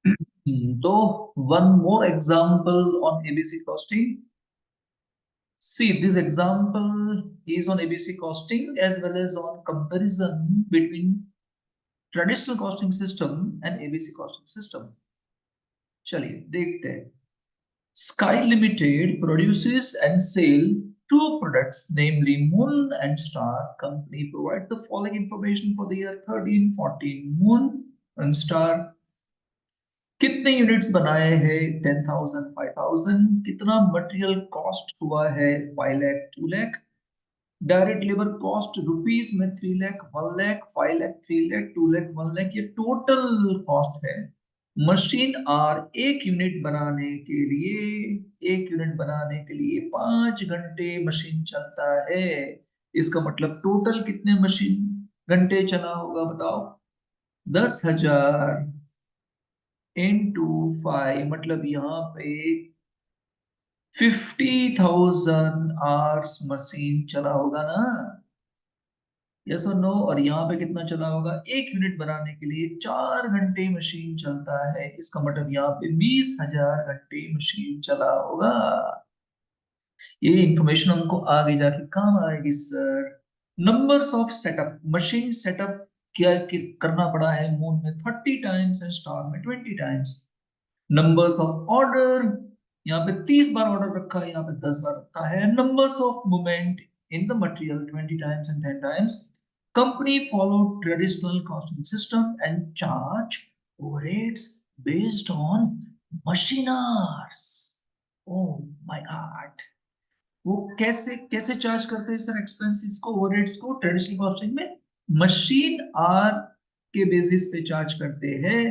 So one more example on ABC costing. See, this example is on ABC costing as well as on comparison between traditional costing system and ABC costing system. चलिए देखते हैं. Sky Limited produces and sell two products, namely Moon and Star. Company provide the following information for the year 13-14. Moon and Star कितने units बनाए हैं 10,000 5,000. कितना material cost हुआ है 5 lakh 2 lakh. Direct labour cost rupees में 3 लाख 1 लाख 5 लाख 3 लाख 2 लाख 1 लाख. ये टोटल कॉस्ट है. Machine are एक यूनिट बनाने के लिए 5 घंटे मशीन चलता है. इसका मतलब टोटल कितने मशीन घंटे चला होगा बताओ. 10,000 इंटू 5 मतलब यहाँ पे 50,000 आवर्स मशीन चला होगा ना. यस और नो. और यहाँ पे कितना चला होगा. एक यूनिट बनाने के लिए 4 घंटे मशीन चलता है. इसका मतलब यहाँ पे 20,000 घंटे मशीन चला होगा. ये इंफॉर्मेशन हमको आगे जाके काम आएगी sir. Numbers of setup machine setup करना पड़ा है मून में 30 टाइम्स एंड स्टार में 20 टाइम्स. नंबर्स ऑफ ऑर्डर यहाँ पे 30 बार ऑर्डर रखा है, यहाँ पे 10 बार रखा है. Numbers of movement in the material 20 times and 10 times. Company follow traditional costing system and charge overheads based on machine hours. Oh my God. वो कैसे कैसे चार्ज करते हैं सर एक्सपेंसेस को ओवरहेड्स को ट्रेडिशनल कॉस्टिंग में. मशीन आर के basis पे चार्ज करते हैं.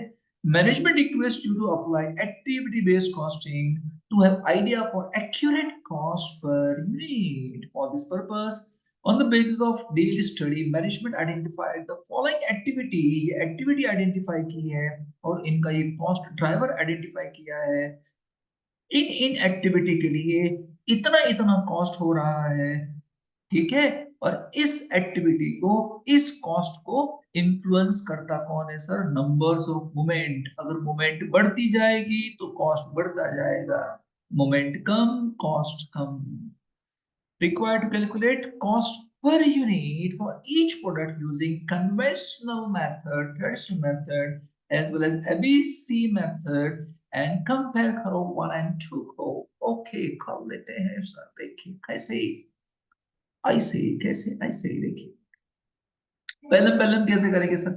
Management requests you to apply activity based costing to have idea for accurate cost per unit. For this purpose, on the basis of daily study, management identified the following activity. ये activity identify की है और इनका ये cost driver identify किया है. In activity के लिए इतना इतना कॉस्ट हो रहा है. ठीक है. और इस एक्टिविटी को इस कॉस्ट को इन्फ्लुएंस करता कौन है सर. Numbers of moment. अगर मोमेंट बढ़ती जाएगी तो कॉस्ट बढ़ता जाएगा. Moment come cost come. required to calculate cost per unit for each product using conventional method, traditional method, as well as ABC method and compare करो 1 and 2 को. Okay कर लेते हैं सर. देखिए कैसे ऐसे कैसे ऐसे देखिए. पहले पहले हम कैसे करेंगे सर.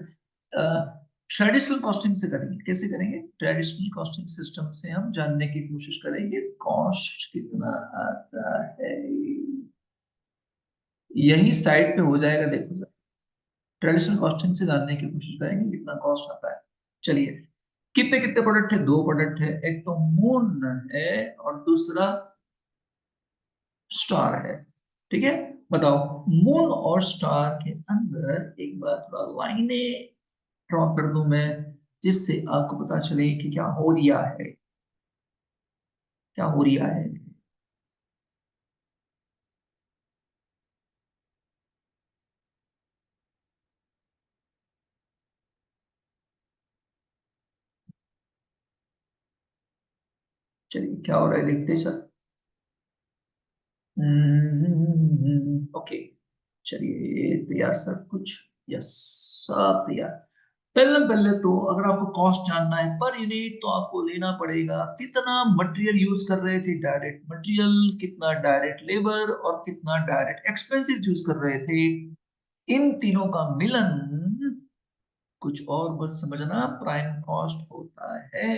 ट्रेडिशनल कॉस्टिंग से करेंगे. कैसे करेंगे. ट्रेडिशनल कॉस्टिंग सिस्टम से हम जानने की कोशिश करेंगे कॉस्ट कितना आता है. यही साइड पे हो जाएगा. देखो सर ट्रेडिशनल कॉस्टिंग से जानने की कोशिश करेंगे कितना कॉस्ट आता है. चलिए कितने कितने प्रोडक्ट है. 2 प्रोडक्ट है. एक तो मून है और दूसरा स्टार है. ठीक है. बताओ मून और स्टार के अंदर एक बार थोड़ा लाइनें ड्रॉ कर दूं मैं जिससे आपको पता चले कि क्या हो रहा है. क्या हो रहा है. चलिए क्या हो रहा है देखते हैं सर. ओके. चलिए तैयार सर कुछ. यस सब तैयार. पहले पहले तो अगर आपको कॉस्ट जानना है पर यूनिट तो आपको लेना पड़ेगा कितना मटेरियल यूज कर रहे थे. डायरेक्ट मटेरियल कितना डायरेक्ट लेबर और कितना डायरेक्ट एक्सपेंसिव यूज कर रहे थे. इन तीनों का मिलन कुछ और बस समझना प्राइम कॉस्ट होता है.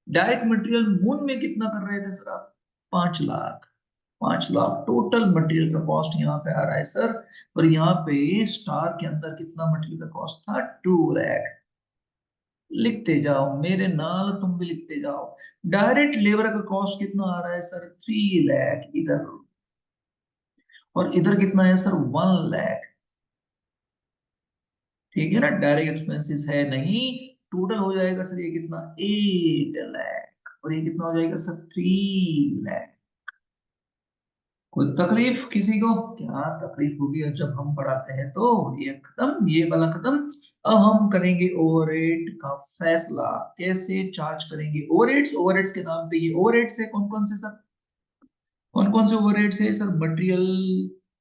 डायरेक्ट मटेरियल मून में कितना कर रहे थे सर आप. 5 लाख. 5 लाख टोटल मटेरियल का कॉस्ट यहाँ पे आ रहा है सर. और यहाँ पे स्टार के अंदर कितना मटेरियल का कॉस्ट था 2 लाख. लिखते जाओ मेरे नाल तुम भी लिखते जाओ. डायरेक्ट लेबर का कॉस्ट कितना आ रहा है सर 3 लाख इधर. और इधर कितना है सर 1 लाख. ठीक है ना. डायरेक्ट एक्सपेंसेस है नहीं. टोटल हो जाएगा सर ये कितना 8 लाख. और ये कितना हो जाएगा सर 3 लाख. कोई तकलीफ किसी को? क्या तकलीफ होगी जब हम पढ़ाते हैं? तो ये खत्म, ये वाला खत्म। अब हम करेंगे ओवरहेड का फैसला। कैसे चार्ज करेंगे ओवरहेड्स? ओवरहेड्स के नाम पे ये ओवरहेड्स है। कौन कौन से सर? कौन कौन से ओवरहेड्स है sir? Material,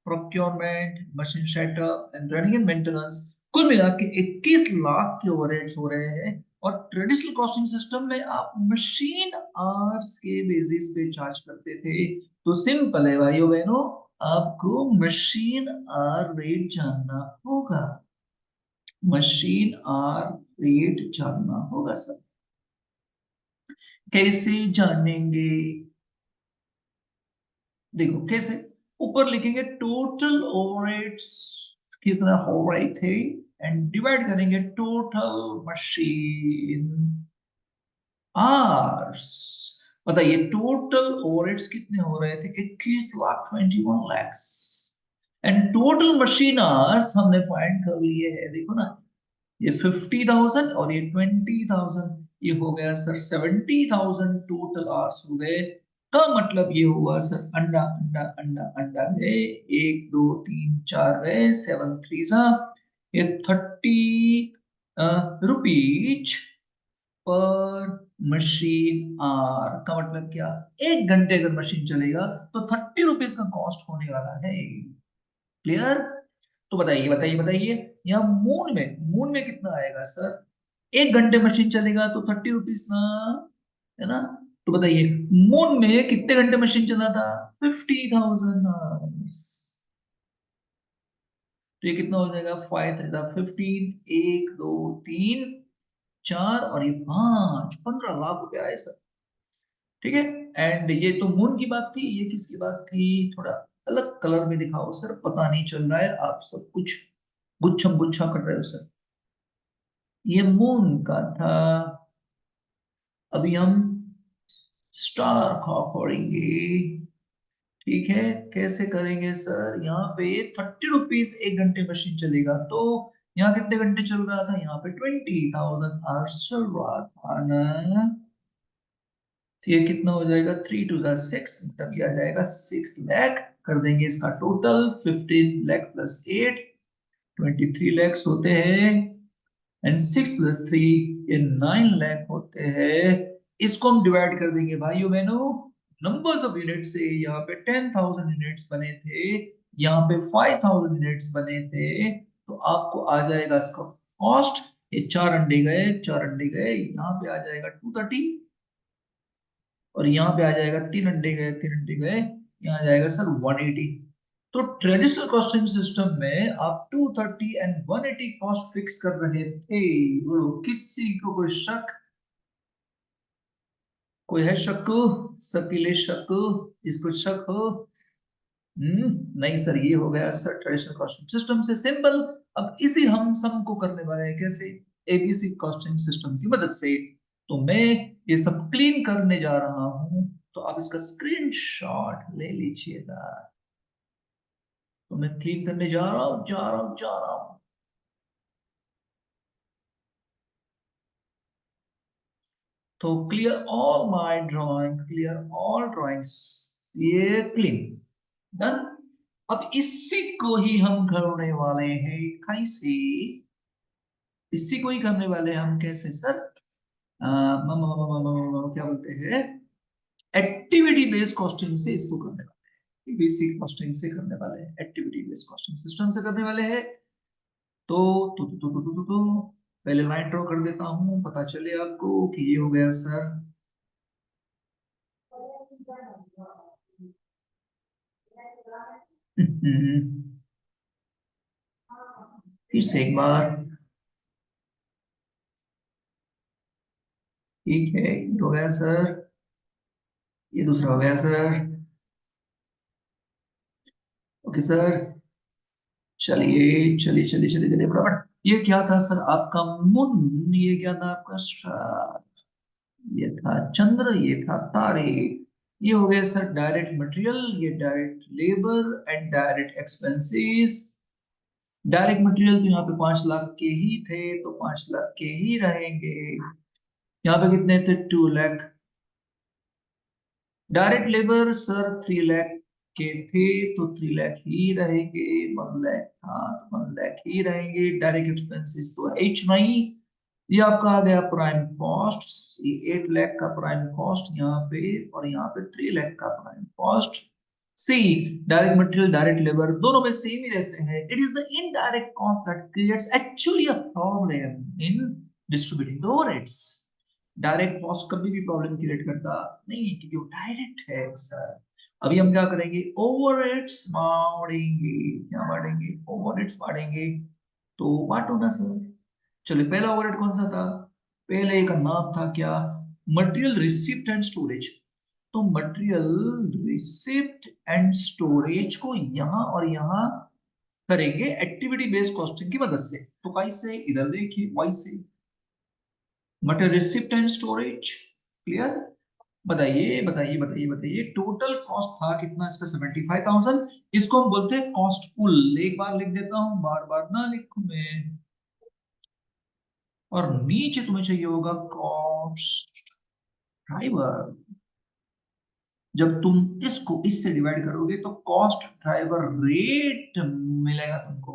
procurement, machine setup and running and maintenance. कुल मिला के 21 लाख के ओवरहेड्स हो रहे हैं। और ट्रेडिशनल कॉस्टिंग सिस्टम में आप मशीन आवर्स के बेसिस पे चार्ज करते थे। तो सिंपल है भाइयों बहनों, आपको मशीन आवर रेट जानना होगा। मशीन आवर रेट जानना होगा सर। कैसे जानेंगे? देखो कैसे, ऊपर लिखेंगे टोटल ओवरहेड्स कितना हो रहे थे एंड डिवाइड करेंगे टोटल मशीन आवर्स। बताइए टोटल ओवरहेड्स कितने हो रहे थे? 21 lakh, 21 lakhs. And total machine hours हमने फाइंड कर लिए है। देखो ना, ये 50,000 और ये 20,000, ये हो गया सर 70,000 टोटल आवर्स हो गए। का मतलब ये हुआ सर, अंडा अंडा अंडा अंडा गए, एक दो तीन चार गए, सेवन थ्री सा, ये 30 रुपीज पर मशीन आर। का मतलब क्या? 1 घंटे अगर मशीन चलेगा तो 30 रुपीज का कॉस्ट होने वाला है। क्लियर? तो बताइए बताइए बताइए, यहाँ मून में कितना आएगा सर? 1 घंटे मशीन चलेगा तो 30 रुपीज ना, है ना? तो बताइए मून में कितने घंटे मशीन चला था? 50,000 आवर्स। तो ये कितना हो जाएगा? 5 3 15, एक दो तीन चार और ये पांच, 15 लाख रुपए आए सर। ठीक है। एंड ये तो मून की बात थी। ये किसकी बात थी? थोड़ा अलग कलर में दिखाओ सर, पता नहीं चल रहा है, आप सब कुछ गुच्छम गुच्छा कर रहे हो सर। ये मून का था। अभी हम स्टार का पढ़ेंगे। ठीक है। कैसे करेंगे सर? यहाँ पे 30 रुपीज 1 घंटे मशीन चलेगा तो यहाँ कितने घंटे चल रहा था? यहाँ पे 20,000 आवर्स चल रहा था ना। तो ये कितना हो जाएगा? 3 to the 6, मतलब ये आ जाएगा 6 लाख। कर देंगे इसका टोटल, 15 लाख प्लस 8, 23 लैक्स होते हैं। एंड 6 + 3, ये 9 लाख होते हैं। इसको हम डिवाइड कर देंगे भाइयों बहनों नंबर्स ऑफ यूनिट से। यहाँ पे 10,000 यूनिट्स बने थे, यहाँ पे 5,000 यूनिट्स बने थे। तो आपको आ जाएगा इसका कॉस्ट। ये चार अंडे गए, चार अंडे गए, यहाँ पे आ जाएगा 230। और यहाँ पे आ जाएगा तीन अंडे गए, तीन अंडे गए, यहाँ आ जाएगा सर 180। तो ट्रेडिशनल कॉस्टिंग सिस्टम में आप 230 एंड 180 कॉस्ट फिक्स कर रहे थे। बोलो किसी को कोई शक? कोई है शक्कू? सकीले शक्कू? इसको शक हो? नहीं सर, ये हो गया सर ट्रेडिशनल कॉस्टिंग सिस्टम से सिंपल। अब इसी हम सम को करने वाले हैं कैसे? एबीसी कॉस्टिंग सिस्टम की मदद से। तो मैं ये सब क्लीन करने जा रहा हूं, तो आप इसका स्क्रीनशॉट ले लीजिएगा। तो मैं क्लीन करने जा रहा हूं, जा रहा हूं, जा रहा हूं। तो clear all my drawing, clear all drawings, ये क्लीन डन। अब इसी को ही हम करने वाले हैं कैसे? इसी को ही करने वाले हैं हम कैसे सर? क्या बोलते हैं, एक्टिविटी बेस्ड कॉस्टिंग से इसको करने वाले हैं। बेसिक कॉस्टिंग से करने वाले हैं, एक्टिविटी बेस्ड कॉस्टिंग सिस्टम से करने वाले हैं। तो पहले लाइन ड्रॉ कर देता हूं, पता चले आपको कि ये हो गया सर। फिर से एक बार। ठीक है, ये हो गया सर, ये दूसरा हो गया सर। ओके सर, चलिए चलिए चलिए चलिए चलिए फटाफट। ये क्या था सर आपका मुन? ये क्या था आपका स्टार? ये था चंद्र, ये था तारे। ये हो गए सर डायरेक्ट मटेरियल, ये direct labour and direct expenses. Direct material तो यहाँ पे 5 लाख के ही थे, तो 5 लाख के ही रहेंगे। यहाँ पे कितने थे? 2 lakh. Direct labour sir 3 lakh. के थे तो 3 लाख ही रहेंगे, 1 लाख था तो 1 लाख ही रहेंगे। डायरेक्ट एक्सपेंसेस तो एच नहीं, ये आपका आ गया प्राइम कॉस्ट, ये 8 लाख का प्राइम कॉस्ट यहाँ पे, और यहाँ पे 3 लाख का प्राइम कॉस्ट। सी, डायरेक्ट मटेरियल डायरेक्ट लेबर दोनों में सेम ही रहते हैं। It is the indirect cost that creates actually a problem in distributing the overheads. Direct cost कभी भी प्रॉब्लम क्रिएट करता नहीं है क्योंकि वो डायरेक्ट है सर। अभी हम क्या करेंगे, ओवरहेड्स बांटेंगे, क्या बांटेंगे, ओवरहेड्स बांटेंगे। तो बांटो ना सर। चलिए पहला ओवरहेड कौन सा था, पहले का नाम था क्या, मटेरियल रिसिप्ट एंड स्टोरेज। तो मटेरियल रिसिप्ट एंड स्टोरेज को यहां और यहां करेंगे एक्टिविटी बेस्ड कॉस्टिंग की मदद से। तो कैसे, इधर देखिए वाई से, material receipt and storage, clear. बताइए बताइए बताइए बताइए, टोटल कॉस्ट था कितना इसका, 75,000। इसको हम बोलते हैं कॉस्ट पुल। एक बार लिख देता हूं, बार बार ना लिखूं मैं। और नीचे तुम्हें चाहिए होगा कॉस्ट ड्राइवर। जब तुम इसको इससे डिवाइड करोगे तो कॉस्ट ड्राइवर रेट मिलेगा तुमको।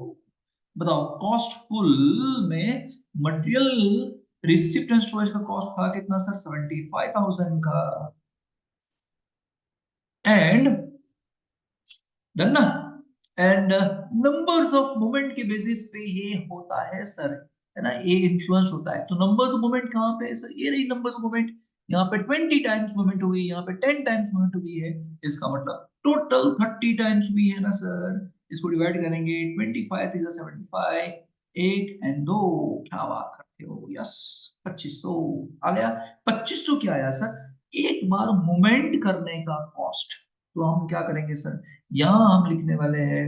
बताओ, कॉस्ट पुल में मटेरियल रिसिप्ट एंड स्टोरेज का कॉस्ट था कितना सर, 75,000 का। एंड डन ना। एंड नंबर्स ऑफ मोमेंट के बेसिस पे ये होता है सर, है ना, ये इन्फ्लुएंस होता है। तो नंबर्स ऑफ मोमेंट कहाँ पे है सर, ये रही नंबर्स ऑफ मोमेंट। यहाँ पे 20 टाइम्स मूवमेंट हुई, यहाँ पे 10 टाइम्स मूवमेंट हुई है। इसका मतलब टोटल 30 टाइम्स हुई है ना सर। इसको डिवाइड करेंगे, 25 3 75, एक एंड दो, क्या बात करते हो, यस 2500 आ गया। 2500 क्या आया सर, एक बार मूवमेंट करने का कॉस्ट। तो हम क्या करेंगे सर, यहाँ हम लिखने वाले हैं,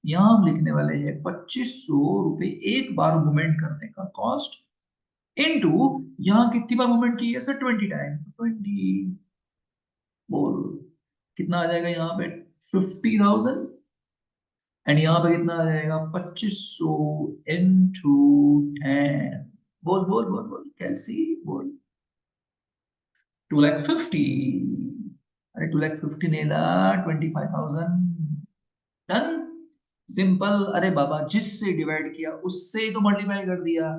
यहाँ हम लिखने वाले हैं 2500 रुपए एक बार मूवमेंट करने का कॉस्ट, इनटू यहाँ कितनी बार मूवमेंट की है सर, 20 टाइम, 20। बोल कितना आ जाएगा यहाँ पे, 50,000। एंड यहाँ पे कितना आ जाएगा, 2500 इनटू 10। बोल बोल बोल बोल कैलसी बोल, 2,50,000। अरे 2,50,000 नहीं ला, 25,000। Done, simple. अरे बाबा, जिससे डिवाइड किया उससे ही तो मल्टीप्लाई कर दिया।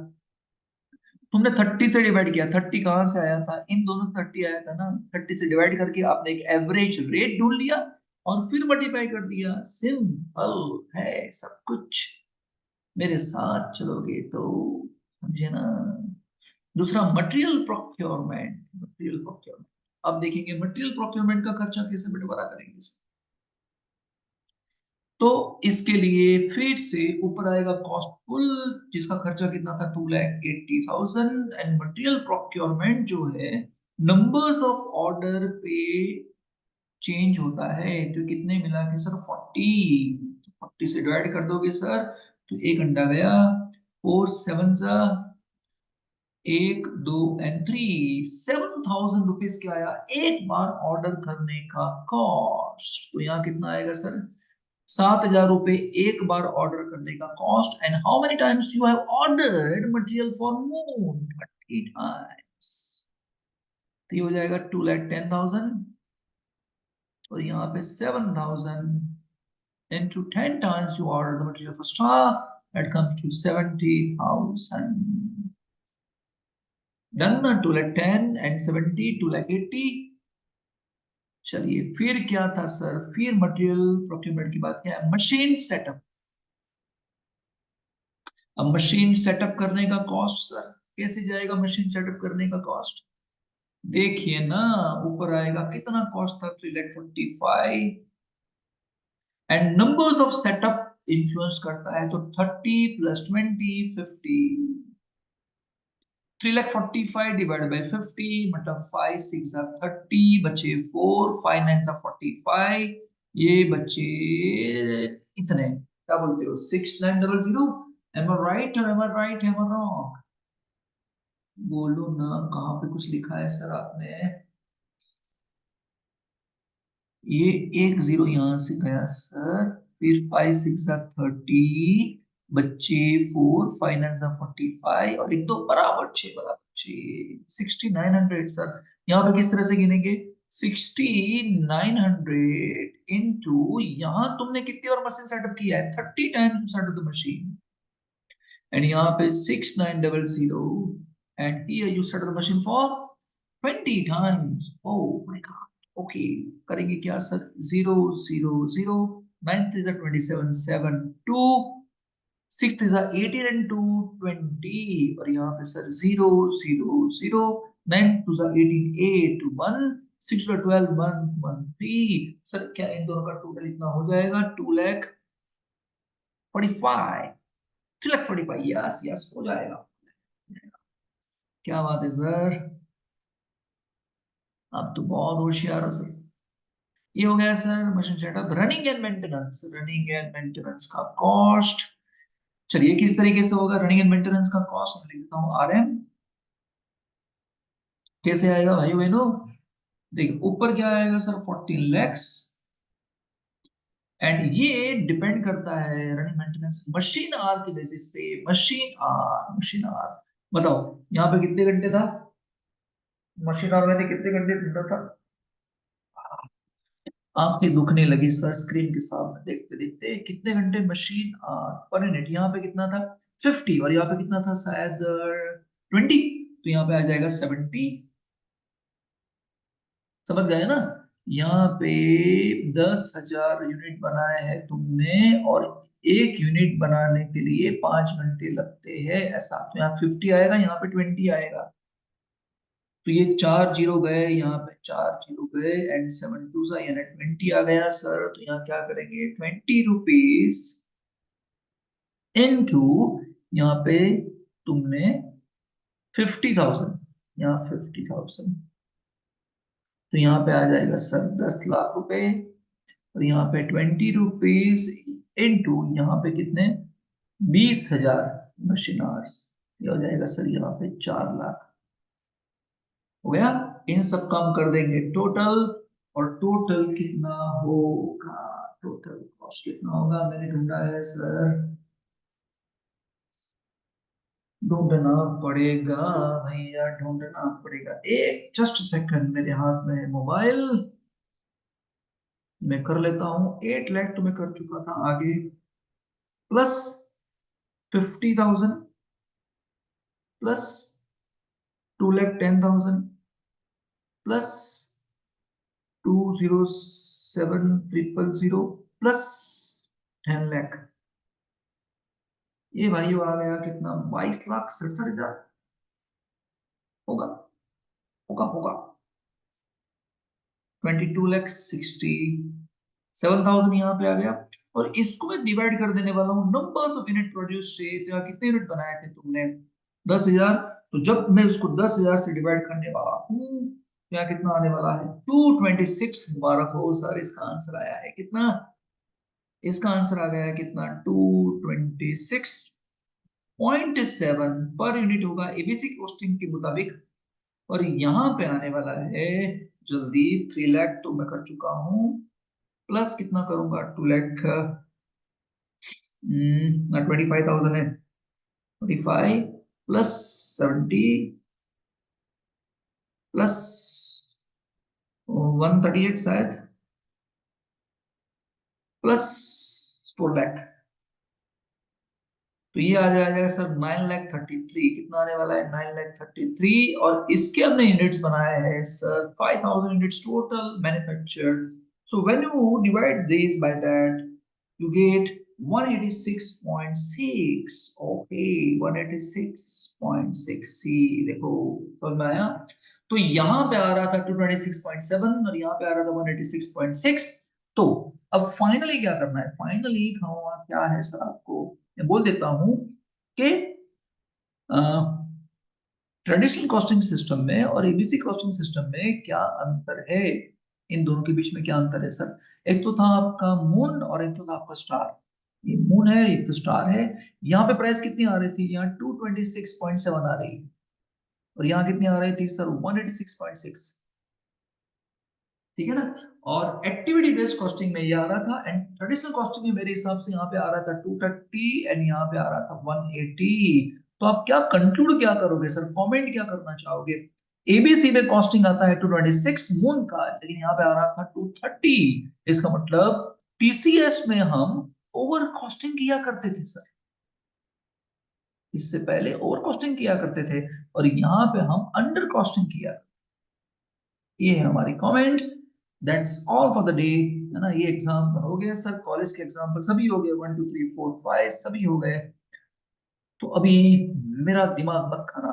तुमने 30 से डिवाइड किया, 30 कहां से आया था, इन दोनों से 30 आया था ना। 30 से डिवाइड करके आपने एक एवरेज रेट ढूंढ लिया और फिर मल्टीप्लाई कर दिया। सिंपल है सब कुछ, मेरे साथ चलोगे तो समझे ना। दूसरा मटेरियल प्रोक्योरमेंट, मटेरियल प्रोक्योरमेंट। अब देखेंगे मटेरियल प्रोक्योरमेंट का खर्चा कैसे बंटवारा करेंगे। तो इसके लिए फिर से ऊपर आएगा कॉस्ट पुल, जिसका खर्चा कितना था, 2,80,000। एंड मटेरियल प्रोक्योरमेंट जो है, नंबर्स ऑफ ऑर्डर पे चेंज होता है। तो कितने मिला के सर, 40। 40 से डिवाइड कर दोगे सर तो एक अंडा गया, 4 7 एक दो एंड 3, 7,000 रुपीज क्या आया एक बार ऑर्डर करने का कॉस्ट। तो यहाँ कितना आएगा सर, 7,000 रुपए एक बार ऑर्डर करने का cost. And how many times you have ordered material for moon, 30 times. तो ये हो जाएगा 2,10,000, और यहाँ पे 7,000 into 10 times you order the material for star, that comes to 70,000। Done ना, 2,10,000 and 70, 2,80,000। चलिए फिर क्या था सर, फिर मटेरियल प्रोक्योरमेंट की बात क्या है, मशीन सेटअप। अब मशीन सेटअप करने का कॉस्ट सर, कैसे जाएगा मशीन सेटअप करने का कॉस्ट, देखिए ना, ऊपर आएगा कितना कॉस्ट था, 3,45,000। And numbers of setup influence करता है, तो 30 + 20 50। 3,45,000 डिवाइड बाई 50 मतलब 5 6 30, बचे 4, 5 9 45, ये बचे इतने, क्या बोलते हो, 6,900। एम आई राइट और am I right, am I wrong, बोलो ना, कहाँ पे कुछ लिखा है सर आपने। ये एक जीरो यहां से गया सर, फिर 5 6 30, बच्चे 4, 5 9 45, और एक दो बराबर 6 बराबर 6, 6,900 सर। यहाँ पे किस तरह से गिनेंगे, 6900 इंटू, यहां तुमने कितनी और मशीन सेटअप किया है? 30 times setup the machine, and यहाँ पे 6900, and here you setup the machine for 20 times. Oh my God. Okay, करेंगे क्या सर? 000, 9 is 27, 7 2, 6 is 18 and 2 20, और यहाँ पे सर 000, 9 to 18, 8 1, 6 to 12 1 1 3। सर क्या इन दोनों का टोटल इतना हो जाएगा? 2,45,000, 3,45,000। यस यस, हो जाएगा। क्या बात है सर, आप तो बहुत होशियार हो सर। ये हो गया sir machine setup. Running and maintenance, running and maintenance का कॉस्ट, चलिए किस तरीके से होगा रनिंग एंड मेंटेनेंस का कॉस्ट? मैं लिख देता हूं RM। कैसे आएगा भाई बहनों? देखिए ऊपर क्या आएगा सर? 14 lakhs, एंड ये डिपेंड करता है रनिंग मेंटेनेंस मशीन आर के बेसिस पे। मशीन आर बताओ, यहाँ पे कितने घंटे था? मशीन आर मैंने कितने घंटे ढूंढा था? आंखें दुखने लगी सर स्क्रीन के सामने देखते देखते। कितने घंटे मशीन पर मिनट? यहाँ पे कितना था? 50, और यहाँ पे कितना था? शायद 20। तो यहाँ पे आ जाएगा 70। समझ गए ना? यहाँ पे 10,000 यूनिट बनाए हैं तुमने, और एक यूनिट बनाने के लिए 5 घंटे लगते हैं ऐसा। तो यहाँ 50 आएगा, यहाँ पे 20 आएगा। तो ये 4 जीरो गए, यहाँ पे 4 जीरो गए, एंड 7 टू सा यानी 20 आ गया सर। तो यहाँ क्या करेंगे? 20 रुपीज इंटू, यहाँ पे तुमने 50,000, यहाँ 50,000, तो यहाँ पे आ जाएगा सर 10 लाख रुपए। और यहाँ पे 20 रुपीज इंटू, यहाँ पे कितने? 20,000 मशीन आवर्स, ये हो जाएगा सर यहाँ पे 4 लाख। हो गया। इन सब काम कर देंगे टोटल, और टोटल कितना होगा? टोटल कॉस्ट कितना होगा? मैंने ढूंढा है सर, ढूंढना पड़ेगा भैया, ढूंढना पड़ेगा। एक जस्ट सेकंड, मेरे हाथ में है मोबाइल, मैं कर लेता हूँ। 8 लाख तो मैं कर चुका था आगे, plus 50,000, plus 2,10,000, plus 207,000, plus 10 lakh. ये भाई आ गया कितना? 22,67,000 होगा, होगा 22,67,000 यहाँ पे आ गया। और इसको मैं डिवाइड कर देने वाला हूँ नंबर्स ऑफ यूनिट प्रोड्यूस से। तो यहाँ कितने यूनिट बनाए थे तुमने? 10,000। तो जब मैं उसको 10,000 से डिवाइड करने वाला हूँ, तो यहाँ कितना आने वाला है? 226। मुबारक हो सर, इसका आंसर आया है कितना? इसका आंसर आ गया है कितना? 226.7 पर यूनिट होगा एबीसी कॉस्टिंग के मुताबिक। और यहाँ पे आने वाला है जल्दी, 3 लाख तो मैं कर चुका हूँ, प्लस कितना करूंगा? 2 लाख, 25,000 है, 25 प्लस 70 प्लस 138 शायद, प्लस 4 लाख। तो ये आ जाएगा सर 9,33,000। कितना आने वाला है? 9,33,000। और इसके हमने यूनिट्स बनाए हैं sir 5,000 units total manufactured. So when you divide this by that, you get 186.6। Okay, 186.6 सी, देखो समझ में आया? तो यहाँ पे आ रहा था 226.7, और यहाँ पे आ रहा था 186.6। तो अब फाइनली क्या करना है? फाइनली क्या है सर आपको मैं बोल देता हूं कि ट्रेडिशनल कॉस्टिंग सिस्टम में और एबीसी कॉस्टिंग सिस्टम में क्या अंतर है? इन दोनों के बीच में क्या अंतर है सर? एक तो था आपका मून, और एक तो था आपका स्टार। ये मून है, एक तो स्टार है। यहाँ पे प्राइस कितनी आ रही थी? यहाँ 226.7 आ रही है, और यहाँ कितनी आ रही थी सर? 186.6। ठीक है ना? और एक्टिविटी बेस्ड कॉस्टिंग में ये आ रहा था, एंड ट्रेडिशनल कॉस्टिंग में मेरे हिसाब से यहाँ पे आ रहा था 230, एंड यहाँ पे आ रहा था 180। तो आप क्या कंक्लूड क्या करोगे सर? कमेंट क्या करना चाहोगे? एबीसी में कॉस्टिंग आता है 226 मून का, लेकिन यहाँ पे आ रहा था 230। इसका मतलब टीसीएस में हम ओवर कॉस्टिंग किया करते थे सर, इससे पहले ओवर कॉस्टिंग किया करते थे और यहाँ पे हम अंडर कॉस्टिंग किया। ये है हमारी comment. That's all for the day, है ना। ये एग्जाम हो गया सर, कॉलेज के एग्जाम्पल सभी हो गए, 1 2 3 4 5 सभी हो गए। तो अभी मेरा दिमाग मत खाना,